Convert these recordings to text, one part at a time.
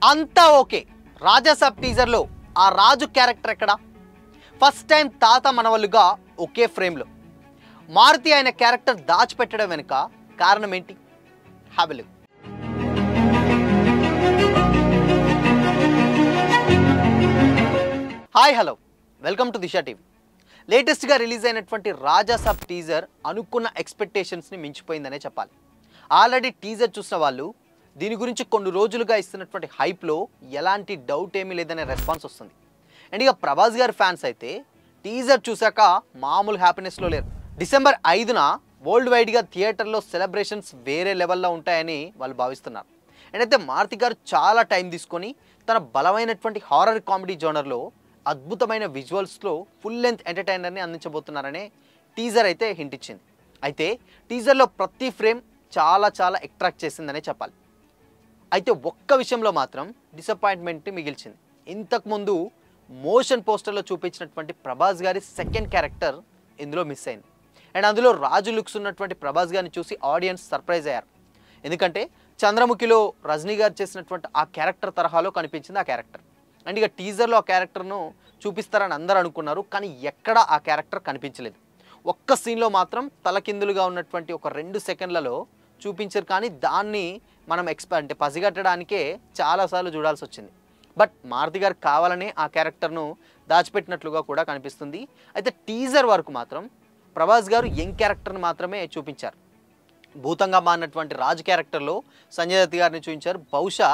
అంతా ఓకే. రాజాసాబ్ టీజర్లో ఆ రాజు క్యారెక్టర్ ఎక్కడ? ఫస్ట్ టైం తాత మనవలుగా ఒకే ఫ్రేమ్లో. మారుతి ఆయన క్యారెక్టర్ దాచిపెట్టడం వెనుక కారణం ఏంటి? Have a look. Hi hello, welcome to Disha TV. లేటెస్ట్గా రిలీజ్ అయినటువంటి రాజాసాబ్ టీజర్ అనుకున్న ఎక్స్పెక్టేషన్స్ని మించిపోయిందనే చెప్పాలి. ఆల్రెడీ టీజర్ చూసిన వాళ్ళు దీని గురించి కొన్ని రోజులుగా ఇస్తున్నటువంటి హైప్లో ఎలాంటి డౌట్ ఏమీ లేదనే రెస్పాన్స్ వస్తుంది. అండ్ ఇక ప్రభాస్ గారి ఫ్యాన్స్ అయితే టీజర్ చూశాక మామూలు హ్యాపీనెస్లో లేరు. డిసెంబర్ 5న వరల్డ్ వైడ్గా థియేటర్లో సెలబ్రేషన్స్ వేరే లెవెల్లో ఉంటాయని వాళ్ళు భావిస్తున్నారు. అండ్ అయితే మారుతి గారు చాలా టైం తీసుకొని తన బలమైనటువంటి హారర్ కామెడీ జోనర్లో అద్భుతమైన విజువల్స్లో ఫుల్ లెంత్ ఎంటర్టైనర్ని అందించబోతున్నారనే టీజర్ అయితే హింట్ ఇచ్చింది. అయితే టీజర్లో ప్రతి ఫ్రేమ్ చాలా అట్రాక్ట్ చేసిందనే చెప్పాలి. అయితే ఒక్క విషయంలో మాత్రం డిసప్పాయింట్మెంట్ మిగిల్చింది. ఇంతకుముందు మోషన్ పోస్టర్లో చూపించినటువంటి ప్రభాస్ గారి సెకండ్ క్యారెక్టర్ ఇందులో మిస్ అయింది. అండ్ అందులో రాజు లుక్స్ ఉన్నటువంటి ప్రభాస్ గారిని చూసి ఆడియన్స్ సర్ప్రైజ్ అయ్యారు. ఎందుకంటే చంద్రముఖిలో రజనీ గారు చేసినటువంటి ఆ క్యారెక్టర్ తరహాలో కనిపించింది ఆ క్యారెక్టర్. అండ్ ఇక టీజర్లో ఆ క్యారెక్టర్ను చూపిస్తారని అందరూ అనుకున్నారు, కానీ ఎక్కడా ఆ క్యారెక్టర్ కనిపించలేదు. ఒక్క సీన్లో మాత్రం తలకిందులుగా ఉన్నటువంటి ఒక 2 సెకండ్లలో చూపించారు, కానీ దాన్ని మనం అంటే పసిగట్టడానికే చాలాసార్లు చూడాల్సి వచ్చింది. బట్ మారుతి గారు కావాలనే ఆ క్యారెక్టర్ను దాచిపెట్టినట్లుగా కూడా కనిపిస్తుంది. అయితే టీజర్ వరకు మాత్రం ప్రభాస్ గారు యంగ్ క్యారెక్టర్ని మాత్రమే చూపించారు. భూతంగా మారినటువంటి రాజు క్యారెక్టర్లో సంజయ్ దత్ గారిని చూపించారు. బహుశా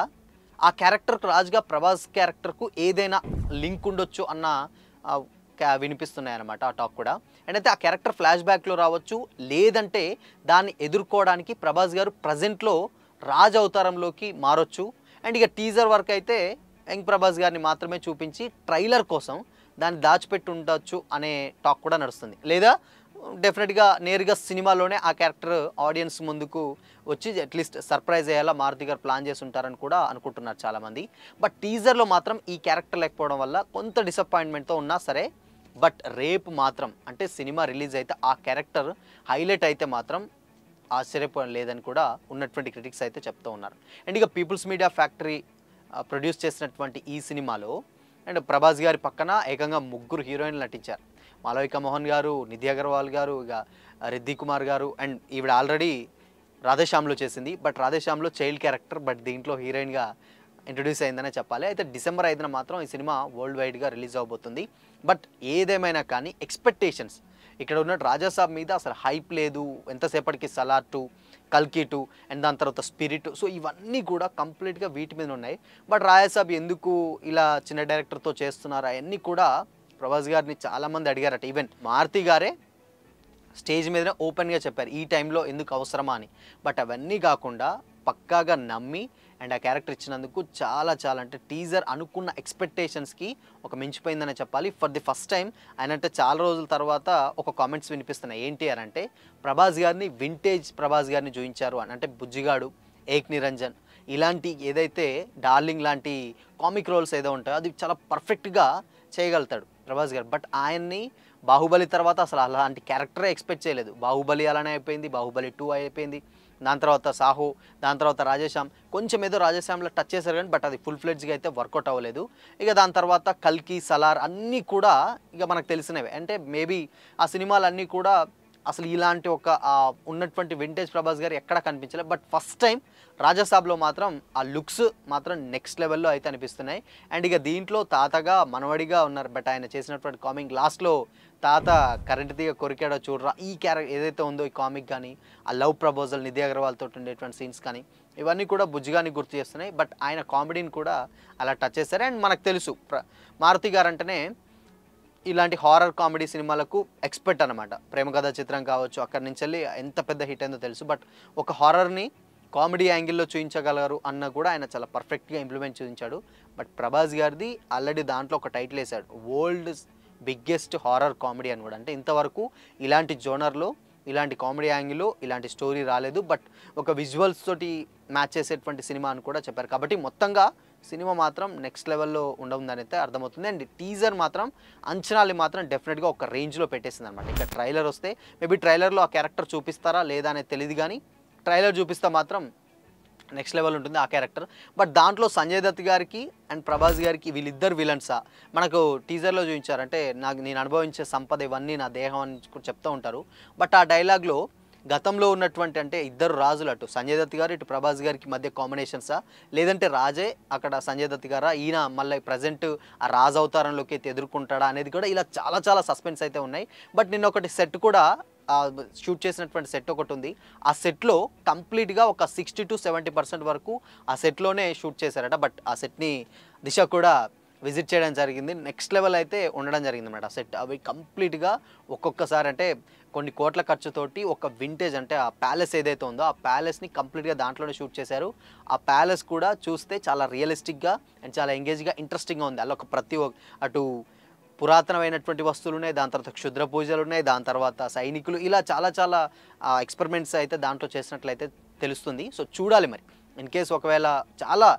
ఆ క్యారెక్టర్కు రాజుగా ప్రభాస్ క్యారెక్టర్కు ఏదైనా లింక్ ఉండొచ్చు అన్న వినిపిస్తున్నాయి అన్నమాట ఆ టాక్ కూడా. అండ్ అయితే ఆ క్యారెక్టర్ ఫ్లాష్ బ్యాక్లో రావచ్చు, లేదంటే దాన్ని ఎదుర్కోవడానికి ప్రభాస్ గారు ప్రజెంట్లో రాజ్ అవతారంలోకి మారొచ్చు. అండ్ ఇక టీజర్ వరకు అయితే యంగ్ ప్రభాస్ గారిని మాత్రమే చూపించి ట్రైలర్ కోసం దాన్ని దాచిపెట్టి ఉండొచ్చు అనే టాక్ కూడా నడుస్తుంది. లేదా డెఫినెట్గా నేరుగా సినిమాలోనే ఆ క్యారెక్టర్ ఆడియన్స్ ముందుకు వచ్చి అట్లీస్ట్ సర్ప్రైజ్ అయ్యేలా మారుతి గారు ప్లాన్ చేసి ఉంటారని కూడా అనుకుంటున్నారు చాలామంది. బట్ టీజర్లో మాత్రం ఈ క్యారెక్టర్ లేకపోవడం వల్ల కొంత డిసప్పాయింట్మెంట్తో ఉన్నా సరే, బట్ రేపు మాత్రం అంటే సినిమా రిలీజ్ అయితే ఆ క్యారెక్టర్ హైలైట్ అయితే మాత్రం ఆశ్చర్యపోవడం లేదని కూడా ఉన్నటువంటి క్రిటిక్స్ అయితే చెప్తూ ఉన్నారు. అండ్ ఇక పీపుల్స్ మీడియా ఫ్యాక్టరీ ప్రొడ్యూస్ చేసినటువంటి ఈ సినిమాలో అండ్ ప్రభాస్ గారి పక్కన ఏకంగా 3 హీరోయిన్లు నటించారు. మాలవిక మోహన్ గారు, నిధి అగర్వాల్ గారు, ఇక రిద్ధి కుమార్ గారు. అండ్ ఈవిడ ఆల్రెడీ రాధేశ్యామ్లో చేసింది, బట్ రాధేశ్యామ్లో చైల్డ్ క్యారెక్టర్, బట్ దీంట్లో హీరోయిన్గా ఇంట్రడ్యూస్ అయిందనే చెప్పాలి. అయితే డిసెంబర్ 5న మాత్రం ఈ సినిమా వరల్డ్ వైడ్గా రిలీజ్ అవబోతుంది. బట్ ఏదేమైనా కానీ ఎక్స్పెక్టేషన్స్ ఇక్కడ ఉన్న రాజాసాబ్ మీద అసలు హైప్ లేదు. ఎంతసేపటికి సలార్ 2, కల్కి 2 అండ్ దాని తర్వాత స్పిరిట్, సో ఇవన్నీ కూడా కంప్లీట్గా వీటి మీద ఉన్నాయి. బట్ రాజాసాబ్ ఎందుకు ఇలా చిన్న డైరెక్టర్తో చేస్తున్నారు అవన్నీ కూడా ప్రభాస్ గారిని చాలామంది అడిగారట. ఈవెన్ మారుతి గారే స్టేజ్ మీద ఓపెన్గా చెప్పారు ఈ టైంలో ఎందుకు అవసరమా అని. బట్ అవన్నీ కాకుండా పక్కాగా నమ్మి అండ్ ఆ క్యారెక్టర్ ఇచ్చినందుకు చాలా అంటే టీజర్ అనుకున్న ఎక్స్పెక్టేషన్స్కి ఒక మించిపోయిందనే చెప్పాలి. ఫర్ ది ఫస్ట్ టైం ఆయనంటే చాలా రోజుల తర్వాత ఒక కామెంట్స్ వినిపిస్తున్నాయి. ఏంటి అని అంటే ప్రభాస్ గారిని వింటేజ్ ప్రభాస్ గారిని చూపించారు అని. అంటే బుజ్జిగాడు, ఏక్ నిరంజన్ ఇలాంటి ఏదైతే డార్లింగ్ లాంటి కామిక్ రోల్స్ ఏదో ఉంటాయో అది చాలా పర్ఫెక్ట్గా చేయగలుగుతాడు ప్రభాస్ గారు. బట్ ఆయన్ని బాహుబలి తర్వాత అసలు అలాంటి క్యారెక్టరే ఎక్స్పెక్ట్ చేయలేదు. బాహుబలి అలానే అయిపోయింది, బాహుబలి 2 అయిపోయింది, దాని తర్వాత సాహో, దాని తర్వాత రాజేశ్యామ్. కొంచెం ఏదో రాజేశ్యామ్లో టచ్ చేశారు కానీ బట్ అది ఫుల్ ఫ్లెడ్జ్గా అయితే వర్కౌట్ అవ్వలేదు. ఇక దాని తర్వాత కల్కి, సలార్ అన్నీ కూడా ఇక మనకు తెలిసినవే. అంటే మేబీ ఆ సినిమాలన్నీ కూడా అసలు ఇలాంటి ఒక ఉన్నటువంటి వింటేజ్ ప్రభాస్ గారు ఎక్కడ కనిపించలేదు. బట్ ఫస్ట్ టైం రాజాసాబ్లో మాత్రం ఆ లుక్స్ మాత్రం నెక్స్ట్ లెవెల్లో అయితే అనిపిస్తున్నాయి. అండ్ ఇక దీంట్లో తాతగా మనవడిగా ఉన్నారు. బట్ ఆయన చేసినటువంటి కామిక్ లాస్ట్లో తాత కరెంట్ తీగ కొరికాడో చూడరా, ఈ క్యారెక్టర్ ఏదైతే ఉందో ఈ కామిక్ కానీ ఆ లవ్ ప్రపోజల్ నిధి అగర్వాల్తో ఉండేటువంటి సీన్స్ కానీ ఇవన్నీ కూడా బుజ్జిగాని గుర్తు చేస్తున్నాయి. బట్ ఆయన కామెడీని కూడా అలా టచ్ చేస్తారు. అండ్ మనకు తెలుసు మారుతి గారు అంటేనే ఇలాంటి హారర్ కామెడీ సినిమాలకు ఎక్స్పర్ట్ అనమాట. ప్రేమ కథా చిత్రం కావచ్చు, అక్కడి నుంచి వెళ్ళి ఎంత పెద్ద హిట్ అయిందో తెలుసు. బట్ ఒక హారర్ని కామెడీ యాంగిల్లో చూపించగలరు అన్న కూడా ఆయన చాలా పర్ఫెక్ట్గా ఇంప్లిమెంట్ చూపించాడు. బట్ ప్రభాస్ గారిది ఆల్రెడీ దాంట్లో ఒక టైటిల్ వేశాడు, వరల్డ్ బిగ్గెస్ట్ హారర్ కామెడీ అని కూడా. అంటే ఇంతవరకు ఇలాంటి జోనర్లో, ఇలాంటి కామెడీ యాంగిల్లో ఇలాంటి స్టోరీ రాలేదు. బట్ ఒక విజువల్స్ తోటి మ్యాచ్ చేసేటువంటి సినిమా అని కూడా చెప్పారు. కాబట్టి మొత్తంగా సినిమా మాత్రం నెక్స్ట్ లెవెల్లో ఉండవుందని అయితే అర్థమవుతుంది. అండ్ టీజర్ మాత్రం అంచనాలు మాత్రం డెఫినెట్గా ఒక రేంజ్లో పెట్టేసింది అనమాట. ఇంకా ట్రైలర్ వస్తే మేబీ ట్రైలర్లో ఆ క్యారెక్టర్ చూపిస్తారా లేదా అనేది తెలియదు, కానీ ట్రైలర్ చూపిస్తే మాత్రం నెక్స్ట్ లెవెల్ ఉంటుంది ఆ క్యారెక్టర్. బట్ దాంట్లో సంజయ్ దత్ గారికి అండ్ ప్రభాస్ గారికి వీళ్ళిద్దరు విలన్సా మనకు టీజర్లో చూపించారు. అంటే నేను అనుభవించే సంపద ఇవన్నీ నా దేహం అని కూడా చెప్తూ ఉంటారు. బట్ ఆ డైలాగ్లో గతంలో ఉన్నటువంటి అంటే ఇద్దరు రాజులు, అటు సంజయ్ దత్ గారు ఇటు ప్రభాస్ గారికి మధ్య కాంబినేషన్సా, లేదంటే రాజే అక్కడ సంజయ్ దత్ గారా, ఈయన మళ్ళీ ప్రజెంట్ ఆ రాజు అవతారంలోకి అయితే ఎదుర్కొంటాడా అనేది కూడా ఇలా చాలా చాలా సస్పెన్స్ అయితే ఉన్నాయి. బట్ నిన్న ఒకటి సెట్ కూడా షూట్ చేసినటువంటి సెట్ ఒకటి ఉంది. ఆ సెట్లో కంప్లీట్గా ఒక 60-70% వరకు ఆ సెట్లోనే షూట్ చేశారట. బట్ ఆ సెట్ని దిశ కూడా విజిట్ చేయడం జరిగింది. నెక్స్ట్ లెవెల్ అయితే ఉండడం జరిగింది అన్నమాట ఆ సెట్. అవి కంప్లీట్గా ఒక్కొక్కసారి అంటే కొన్ని కోట్ల ఖర్చుతోటి ఒక వింటేజ్ అంటే ఆ ప్యాలెస్ ఏదైతే ఉందో ఆ ప్యాలెస్ని కంప్లీట్గా దాంట్లోనే షూట్ చేశారు. ఆ ప్యాలెస్ కూడా చూస్తే చాలా రియలిస్టిక్గా అండ్ చాలా ఎంగేజ్గా ఇంట్రెస్టింగ్గా ఉంది. అలా ఒక అటు పురాతనమైనటువంటి వస్తువులు ఉన్నాయి, దాని తర్వాత క్షుద్ర పూజలు ఉన్నాయి, దాని తర్వాత సైనికులు, ఇలా చాలా చాలా ఎక్స్పెరిమెంట్స్ అయితే దాంట్లో చేసినట్లయితే తెలుస్తుంది. సో చూడాలి మరి. ఇన్ కేస్ ఒకవేళ చాలా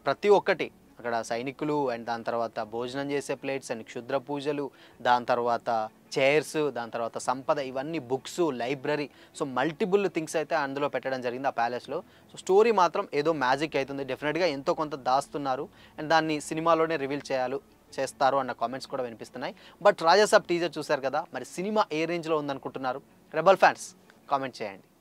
ప్రతి ఒక్కటి అక్కడ సైనికులు అండ్ దాని తర్వాత భోజనం చేసే ప్లేట్స్ అండ్ క్షుద్ర పూజలు, దాని తర్వాత చైర్స్, దాని తర్వాత సంపద, ఇవన్నీ books, library, so multiple things అయితే అందులో పెట్టడం జరిగింది ఆ ప్యాలెస్లో. సో స్టోరీ మాత్రం ఏదో మ్యాజిక్ అవుతుంది. డెఫినెట్గా ఎంతో కొంత దాస్తున్నారు అండ్ దాన్ని సినిమాలోనే రివీల్ చేస్తారు అన్న కామెంట్స్ కూడా వినిపిస్తున్నాయి. బట్ రాజాసాబ్ టీజర్ చూశారు కదా, మరి సినిమా ఏ రేంజ్లో ఉందనుకుంటున్నారు? రెబల్ ఫ్యాన్స్ కామెంట్ చేయండి.